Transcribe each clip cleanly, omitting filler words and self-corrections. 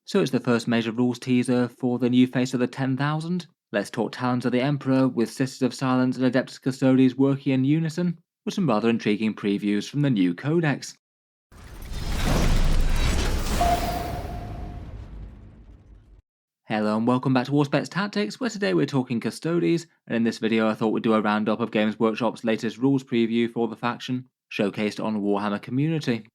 So it's the first major rules teaser for the new face of the 10,000. Let's talk Talons of the Emperor with Sisters of Silence and Adeptus Custodes working in unison, with some rather intriguing previews from the new Codex. Hello and welcome back to Auspex Tactics, where today we're talking Custodes, and in this video I thought we'd do a roundup of Games Workshop's latest rules preview for the faction, showcased on Warhammer Community.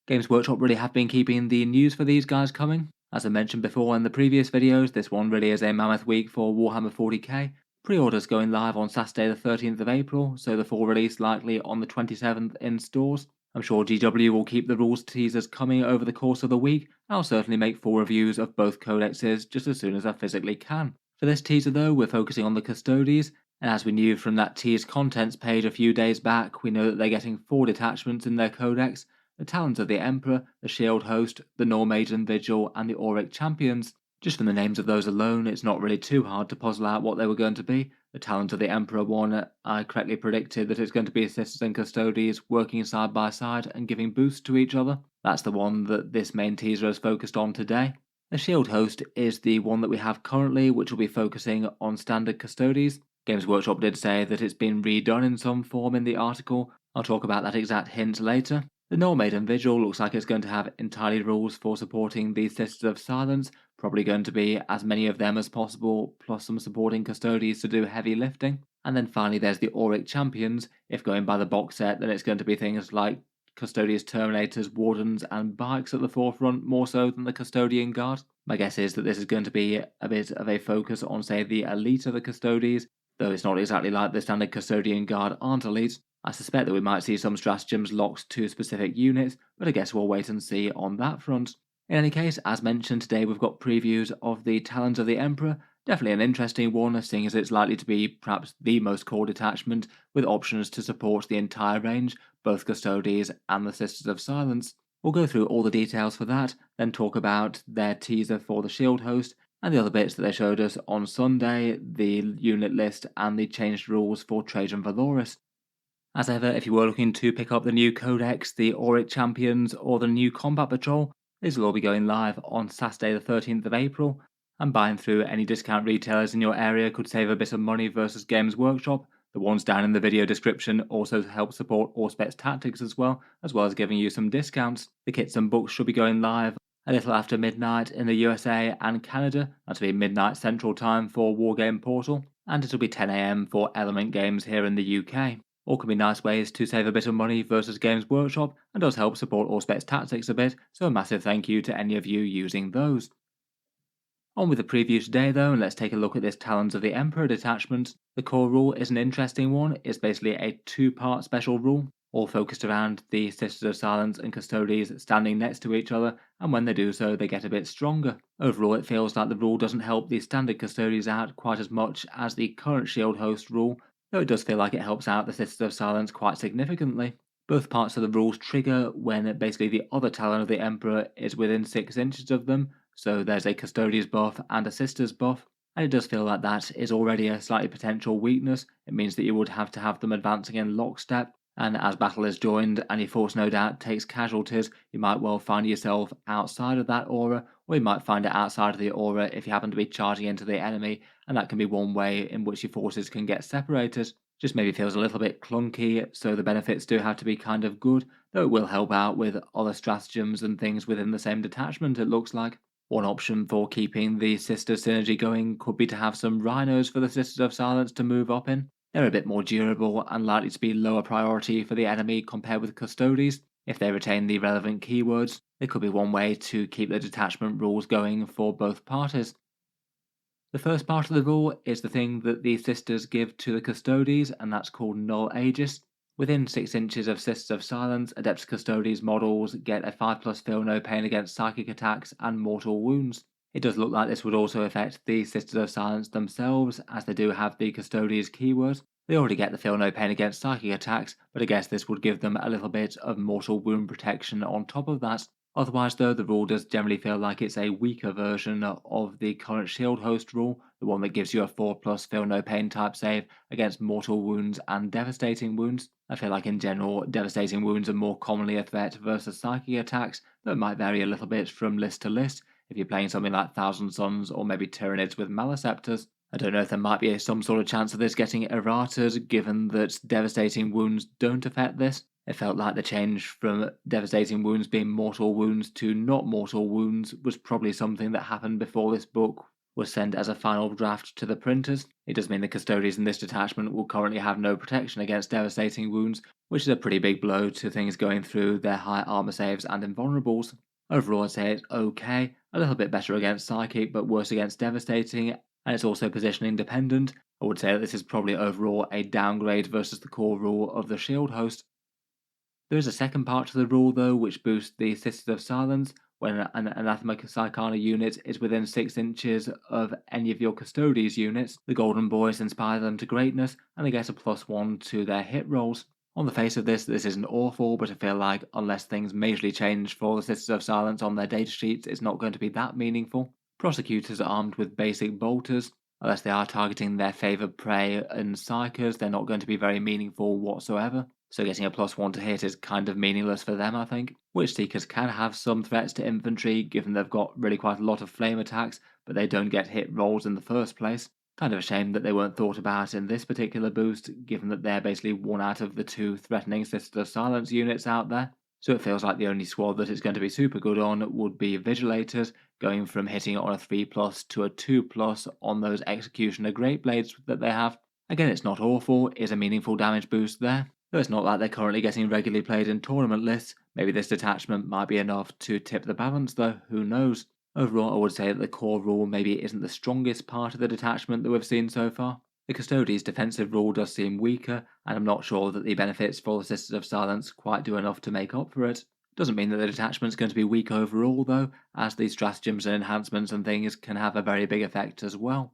Games Workshop really have been keeping the news for these guys coming. As I mentioned before in the previous videos, this one really is a mammoth week for Warhammer 40k. Pre-orders going live on Saturday the 13th of April, so the full release likely on the 27th in stores. I'm sure GW will keep the rules teasers coming over the course of the week. I'll certainly make full reviews of both codexes just as soon as I physically can. For this teaser though, we're focusing on the Custodes, and as we knew from that teased contents page a few days back, we know that they're getting 4 detachments in their codex: the Talons of the Emperor, the Shield Host, the Normaiden Vigil, and the Auric Champions. Just from the names of those alone, it's not really too hard to puzzle out what they were going to be. The Talons of the Emperor one, I correctly predicted that it's going to be Sisters and Custodes working side by side and giving boosts to each other. That's the one that this main teaser is focused on today. The Shield Host is the one that we have currently, which will be focusing on standard Custodes. Games Workshop did say that it's been redone in some form in the article. I'll talk about that exact hint later. The Normaiden Vigil looks like it's going to have entirely rules for supporting the Sisters of Silence, probably going to be as many of them as possible, plus some supporting Custodes to do heavy lifting. And then finally there's the Auric Champions. If going by the box set, then it's going to be things like Custodes, Terminators, Wardens, and Bikes at the forefront, more so than the Custodian Guard. My guess is that this is going to be a bit of a focus on, say, the elite of the Custodes, though it's not exactly like the standard Custodian Guard aren't elite. I suspect that we might see some stratagems locked to specific units, but I guess we'll wait and see on that front. In any case, as mentioned, today we've got previews of the Talons of the Emperor. Definitely an interesting one, seeing as it's likely to be perhaps the most core detachment, with options to support the entire range, both Custodes and the Sisters of Silence. We'll go through all the details for that, then talk about their teaser for the Shield Host, and the other bits that they showed us on Sunday, the unit list and the changed rules for Trajann Datasheet. As ever, if you were looking to pick up the new Codex, the Auric Champions, or the new Combat Patrol, these will all be going live on Saturday the 13th of April, and buying through any discount retailers in your area could save a bit of money versus Games Workshop. The ones down in the video description also help support Auspex Tactics as well as giving you some discounts. The kits and books should be going live a little after midnight in the USA and Canada. That'll be midnight Central Time for Wargame Portal, and it'll be 10 AM for Element Games here in the UK. All can be nice ways to save a bit of money versus Games Workshop, and does help support Auspex Tactics a bit, so a massive thank you to any of you using those. On with the preview today though, and let's take a look at this Talons of the Emperor detachment. The core rule is an interesting one. It's basically a 2-part special rule, all focused around the Sisters of Silence and Custodes standing next to each other, and when they do so they get a bit stronger. Overall it feels like the rule doesn't help the standard Custodes out quite as much as the current Shield Host rule, though it does feel like it helps out the Sisters of Silence quite significantly. Both parts of the rules trigger when basically the other Talon of the Emperor is within 6 inches of them, so there's a Custodes buff and a Sisters buff, and it does feel like that is already a slightly potential weakness. It means that you would have to have them advancing in lockstep, and as battle is joined and your force no doubt takes casualties, you might well find yourself outside of that aura, or you might find it outside of the aura if you happen to be charging into the enemy, and that can be one way in which your forces can get separated. Just maybe feels a little bit clunky, so the benefits do have to be kind of good, though it will help out with other stratagems and things within the same detachment, it looks like. One option for keeping the Sister synergy going could be to have some rhinos for the Sisters of Silence to move up in. They're a bit more durable and likely to be lower priority for the enemy compared with Custodes. If they retain the relevant keywords, it could be one way to keep the detachment rules going for both parties. The first part of the rule is the thing that the Sisters give to the Custodes, and that's called Null Aegis. Within 6 inches of Sisters of Silence, Adeptus Custodes models get a 5+ feel no pain against psychic attacks and mortal wounds. It does look like this would also affect the Sisters of Silence themselves, as they do have the Custodes keyword. They already get the feel no pain against psychic attacks, but I guess this would give them a little bit of mortal wound protection on top of that. Otherwise though, the rule does generally feel like it's a weaker version of the current Shield Host rule, the one that gives you a 4+ feel no pain type save against mortal wounds and devastating wounds. I feel like in general, devastating wounds are more commonly a threat versus psychic attacks, though it might vary a little bit from list to list. if you're playing something like Thousand Sons or maybe Tyranids with Maleceptors. I don't know if there might be some sort of chance of this getting errated, given that Devastating Wounds don't affect this. It felt like the change from Devastating Wounds being mortal wounds to not mortal wounds was probably something that happened before this book was sent as a final draft to the printers. It does mean the Custodies in this detachment will currently have no protection against Devastating Wounds, which is a pretty big blow to things going through their high armor saves and invulnerables. Overall, I'd say it's okay, a little bit better against Psychic, but worse against Devastating, and it's also positioning dependent. I would say that this is probably overall a downgrade versus the core rule of the Shield host. There is a second part to the rule though, which boosts the Sisters of Silence when an Anathema Psychana unit is within 6 inches of any of your Custodes units. The Golden Boys inspire them to greatness, and they get a +1 to their hit rolls. On the face of this isn't awful, but I feel like unless things majorly change for the Sisters of Silence on their data sheets, it's not going to be that meaningful. Prosecutors are armed with basic bolters. Unless they are targeting their favoured prey and psychers, they're not going to be very meaningful whatsoever. So getting a +1 to hit is kind of meaningless for them, I think. Witch Seekers can have some threats to infantry, given they've got really quite a lot of flame attacks, but they don't get hit rolls in the first place. Kind of a shame that they weren't thought about in this particular boost, given that they're basically one out of the 2 threatening Sisters of Silence units out there. So it feels like the only squad that it's going to be super good on would be Vigilators, going from hitting it on a 3+ to a 2+ on those Executioner Great Blades that they have. Again, it's not awful, it's a meaningful damage boost there. Though it's not like they're currently getting regularly played in tournament lists. Maybe this detachment might be enough to tip the balance though, who knows. Overall, I would say that the core rule maybe isn't the strongest part of the detachment that we've seen so far. The Custodes' defensive rule does seem weaker, and I'm not sure that the benefits for the Sisters of Silence quite do enough to make up for it. Doesn't mean that the detachment's going to be weak overall though, as these stratagems and enhancements and things can have a very big effect as well.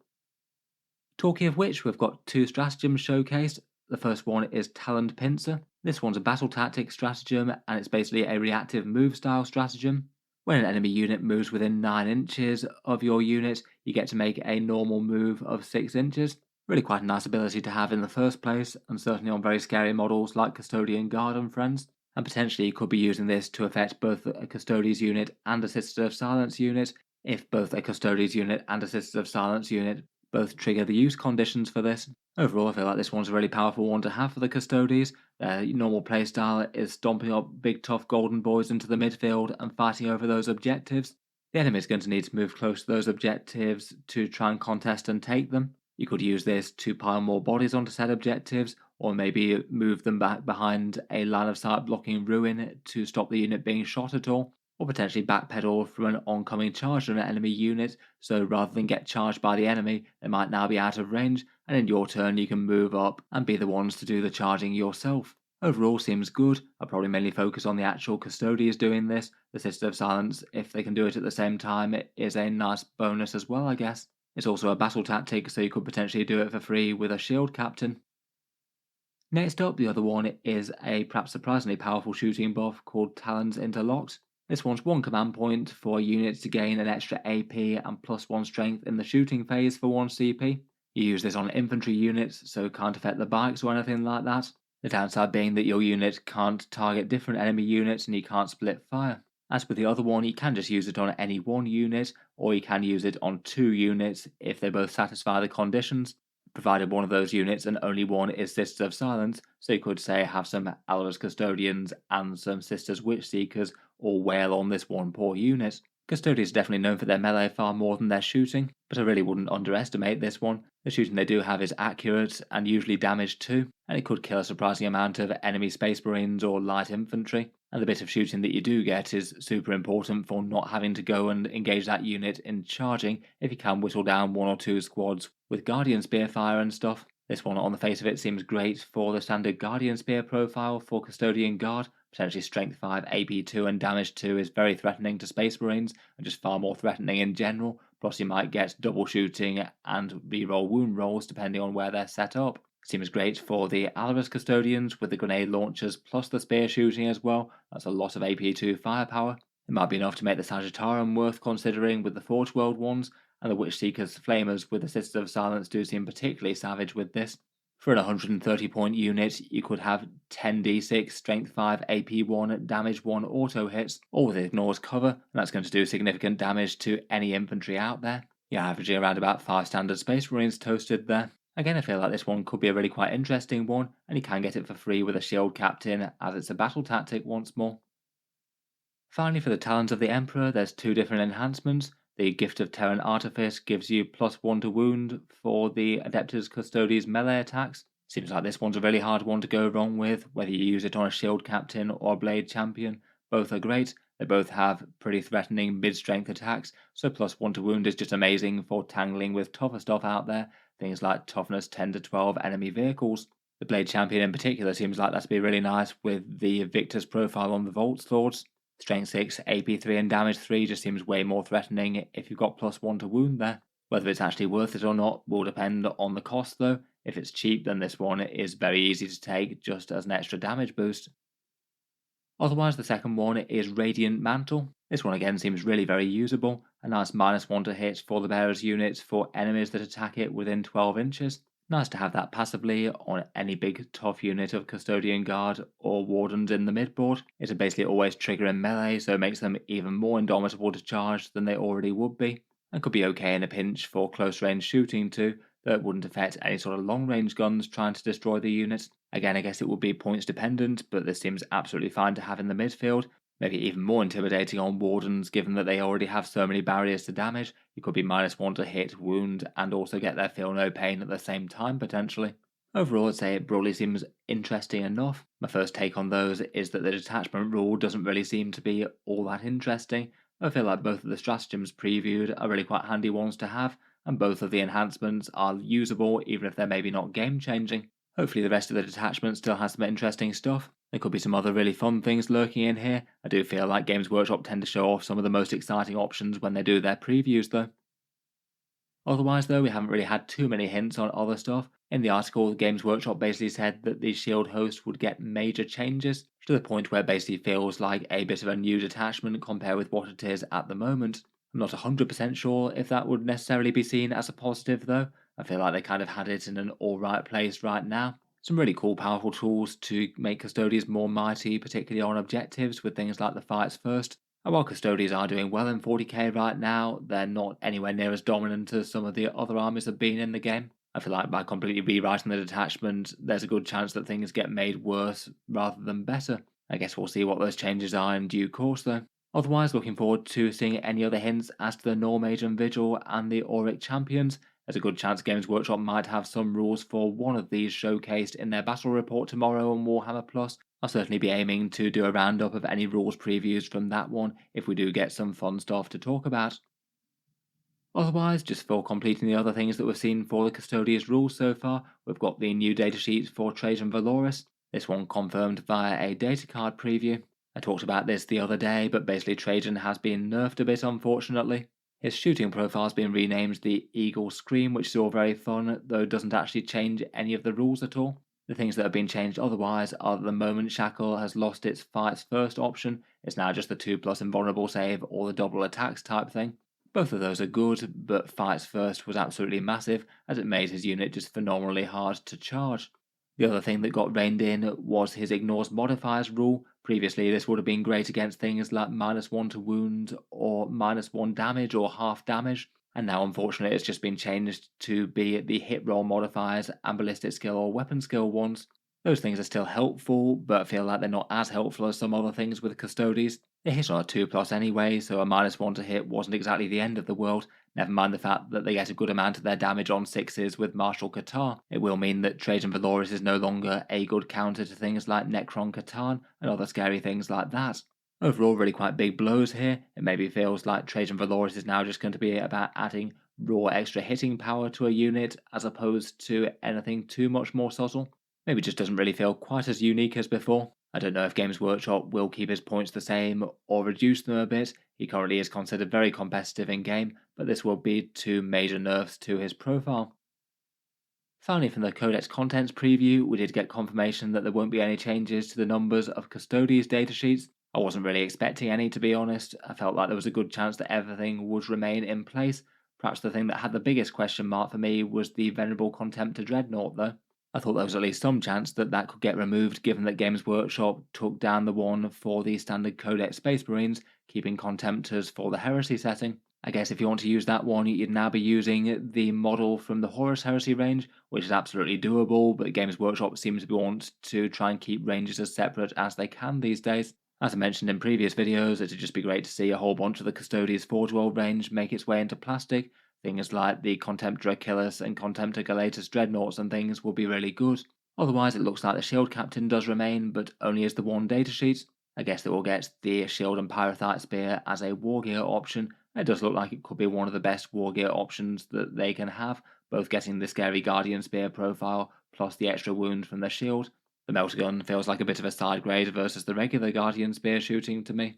Talking of which, we've got 2 stratagems showcased. The first one is Taloned Pincer. This one's a battle tactic stratagem, and it's basically a reactive move style stratagem. When an enemy unit moves within 9 inches of your unit, you get to make a normal move of 6 inches. Really quite a nice ability to have in the first place, and certainly on very scary models like Custodian Guard and friends. And potentially you could be using this to affect both a Custodes unit and a Sister of Silence unit, if both a Custodes unit and a Sister of Silence unit both trigger the use conditions for this. Overall, I feel like this one's a really powerful one to have for the Custodes. Their normal playstyle is stomping up big tough golden boys into the midfield and fighting over those objectives. The enemy is going to need to move close to those objectives to try and contest and take them. You could use this to pile more bodies onto said objectives, or maybe move them back behind a line of sight blocking ruin to stop the unit being shot at all, or potentially backpedal from an oncoming charge on an enemy unit, so rather than get charged by the enemy, they might now be out of range, and in your turn you can move up and be the ones to do the charging yourself. Overall seems good. I'll probably mainly focus on the actual Custodes doing this. The Sister of Silence, if they can do it at the same time, it is a nice bonus as well, I guess. It's also a battle tactic, so you could potentially do it for free with a shield captain. Next up, the other one is a perhaps surprisingly powerful shooting buff called Talons Interlocked. This one's 1 command point for units to gain an extra AP and +1 strength in the shooting phase for 1 CP. You use this on infantry units, so it can't affect the bikes or anything like that. The downside being that your unit can't target different enemy units and you can't split fire. As with the other one, you can just use it on any one unit, or you can use it on 2 units if they both satisfy the conditions, provided one of those units and only one is Sisters of Silence, so you could say have some Adeptus Custodians and some Sisters Witch Seekers all wail on this one poor unit. Custodes are definitely known for their melee far more than their shooting, but I really wouldn't underestimate this one. The shooting they do have is accurate and usually damaged too, and it could kill a surprising amount of enemy space marines or light infantry. And the bit of shooting that you do get is super important for not having to go and engage that unit in charging if you can whittle down 1 or 2 squads with Guardian Spear fire and stuff. This one on the face of it seems great for the standard Guardian Spear profile for Custodian Guard. Potentially Strength 5, AP 2 and Damage 2 is very threatening to Space Marines, and just far more threatening in general, plus you might get double shooting and reroll wound rolls depending on where they're set up. Seems great for the Adeptus Custodians with the grenade launchers plus the spear shooting as well. That's a lot of AP2 firepower. It might be enough to make the Sagittarium worth considering with the Forge World ones, and the Witch Seekers Flamers with the Sisters of Silence do seem particularly savage with this. For an 130 point unit, you could have 10d6, strength 5, AP 1, damage 1 auto hits, all with ignores cover, and that's going to do significant damage to any infantry out there. You're averaging around about 5 standard space marines toasted there. Again, I feel like this one could be a really quite interesting one, and you can get it for free with a shield captain, as it's a battle tactic once more. Finally, for the Talons of the Emperor, there's two different enhancements. The Gift of Terran Artifice gives you +1 to wound for the Adeptus Custodes melee attacks. Seems like this one's a really hard one to go wrong with, whether you use it on a shield captain or a blade champion. Both are great. They both have pretty threatening mid-strength attacks, so +1 to wound is just amazing for tangling with tougher stuff out there, things like toughness 10 to 12 enemy vehicles. The blade champion in particular seems like that to be really nice with the Victor's profile on the Vault Swords. Strength 6, AP 3 and damage 3 just seems way more threatening if you've got +1 to wound there. Whether it's actually worth it or not will depend on the cost though. If it's cheap, then this one is very easy to take just as an extra damage boost. Otherwise, the second one is Radiant Mantle. This one again seems really very usable. A nice -1 to hit for the bearer's units for enemies that attack it within 12 inches. Nice to have that passively on any big tough unit of Custodian Guard or Wardens in the midboard. It'll basically always trigger in melee, so it makes them even more indomitable to charge than they already would be, and could be okay in a pinch for close range shooting too, though it wouldn't affect any sort of long range guns trying to destroy the unit. Again, I guess it would be points dependent, but this seems absolutely fine to have in the midfield. Maybe even more intimidating on Wardens, given that they already have so many barriers to damage. You could be -1 to hit, wound, and also get their feel no pain at the same time, potentially. Overall, I'd say it broadly seems interesting enough. My first take on those is that the detachment rule doesn't really seem to be all that interesting. I feel like both of the stratagems previewed are really quite handy ones to have, and both of the enhancements are usable even if they're maybe not game-changing. Hopefully the rest of the detachment still has some interesting stuff. There could be some other really fun things lurking in here. I do feel like Games Workshop tend to show off some of the most exciting options when they do their previews though. Otherwise though, we haven't really had too many hints on other stuff. In the article, Games Workshop basically said that the shield host would get major changes, to the point where it basically feels like a bit of a new detachment compared with what it is at the moment. I'm not 100% sure if that would necessarily be seen as a positive though. I feel like they kind of had it in an alright place right now. Some really cool powerful tools to make Custodians more mighty, particularly on objectives with things like the Fights First. And while Custodians are doing well in 40k right now, they're not anywhere near as dominant as some of the other armies have been in the game. I feel like by completely rewriting the detachment, there's a good chance that things get made worse rather than better. I guess we'll see what those changes are in due course though. Otherwise, looking forward to seeing any other hints as to the Normage and Vigil and the Auric champions. There's a good chance Games Workshop might have some rules for one of these showcased in their battle report tomorrow on Warhammer Plus. I'll certainly be aiming to do a roundup of any rules previews from that one if we do get some fun stuff to talk about. Otherwise, just for completing the other things that we've seen for the Custodians rules so far, we've got the new datasheet for Trajann Valoris. This one confirmed via a data card preview. I talked about this the other day, but basically Trajann has been nerfed a bit unfortunately. His shooting profile has been renamed the Eagle Scream, which is all very fun, though it doesn't actually change any of the rules at all. The things that have been changed otherwise are that the Moment Shackle has lost its Fights First option. It's now just the 2+ invulnerable save or the double attacks type thing. Both of those are good, but Fights First was absolutely massive, as it made his unit just phenomenally hard to charge. The other thing that got reined in was his Ignores Modifiers rule. Previously, this would have been great against things like -1 to wound, or -1 damage, or half damage, and now unfortunately it's just been changed to be the hit roll modifiers and ballistic skill or weapon skill ones. Those things are still helpful, but I feel like they're not as helpful as some other things with Custodes. They hit on a 2+ anyway, so a -1 to hit wasn't exactly the end of the world. Never mind the fact that they get a good amount of their damage on 6s with Martial Qatar. It will mean that Trajann Valoris is no longer a good counter to things like Necron Catan and other scary things like that. Overall, really quite big blows here. It maybe feels like Trajann Valoris is now just going to be about adding raw extra hitting power to a unit as opposed to anything too much more subtle. Maybe just doesn't really feel quite as unique as before. I don't know if Games Workshop will keep his points the same or reduce them a bit. He currently is considered very competitive in game, but this will be 2 major nerfs to his profile. Finally, from the Codex Contents preview, we did get confirmation that there won't be any changes to the numbers of Custodes datasheets. I wasn't really expecting any, to be honest. I felt like there was a good chance that everything would remain in place. Perhaps the thing that had the biggest question mark for me was the Venerable Contempt to Dreadnought though. I thought there was at least some chance that that could get removed given that Games Workshop took down the one for the standard Codex Space Marines, keeping Contemptors for the Heresy setting. I guess if you want to use that one, you'd now be using the model from the Horus Heresy range, which is absolutely doable, but Games Workshop seems to want to try and keep ranges as separate as they can these days. As I mentioned in previous videos, it'd just be great to see a whole bunch of the Custodes Forge World range make its way into plastic. Things like the Contemptor Achilles and Contemptor Galatus Dreadnoughts and things will be really good. Otherwise, it looks like the Shield Captain does remain, but only as the one datasheet. I guess that we'll get the Shield and Pyrothite Spear as a war gear option. It does look like it could be one of the best war gear options that they can have, both getting the scary Guardian Spear profile plus the extra wound from their shield. The Melter Gun feels like a bit of a side grade versus the regular Guardian Spear shooting to me.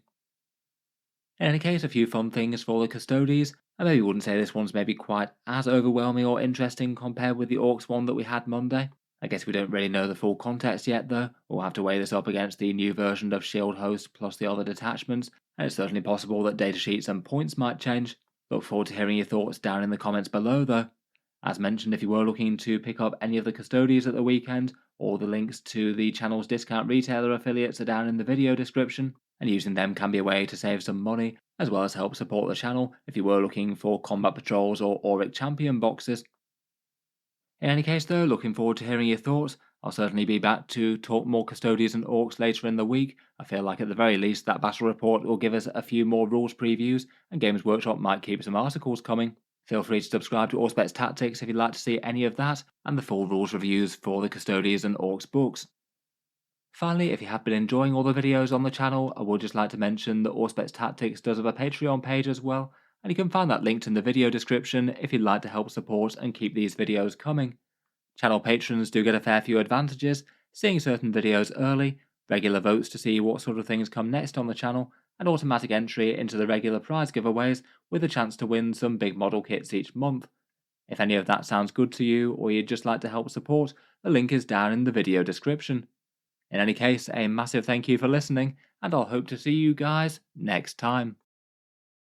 In any case, a few fun things for the Custodes. I maybe wouldn't say this one's maybe quite as overwhelming or interesting compared with the Orcs one that we had Monday. I guess we don't really know the full context yet though. We'll have to weigh this up against the new version of Shield Host plus the other detachments, and it's certainly possible that datasheets and points might change. Look forward to hearing your thoughts down in the comments below though. As mentioned, if you were looking to pick up any of the Custodes at the weekend, all the links to the channel's discount retailer affiliates are down in the video description, and using them can be a way to save some money, as well as help support the channel if you were looking for Combat Patrols or Auric Champion boxes. In any case though, looking forward to hearing your thoughts. I'll certainly be back to talk more Custodians and Orcs later in the week. I feel like at the very least that battle report will give us a few more rules previews, and Games Workshop might keep some articles coming. Feel free to subscribe to Auspex Tactics if you'd like to see any of that, and the full rules reviews for the Custodians and Orcs books. Finally, if you have been enjoying all the videos on the channel, I would just like to mention that Auspex Tactics does have a Patreon page as well, and you can find that linked in the video description if you'd like to help support and keep these videos coming. Channel patrons do get a fair few advantages, seeing certain videos early, regular votes to see what sort of things come next on the channel, and automatic entry into the regular prize giveaways with a chance to win some big model kits each month. If any of that sounds good to you, or you'd just like to help support, the link is down in the video description. In any case, a massive thank you for listening, and I'll hope to see you guys next time.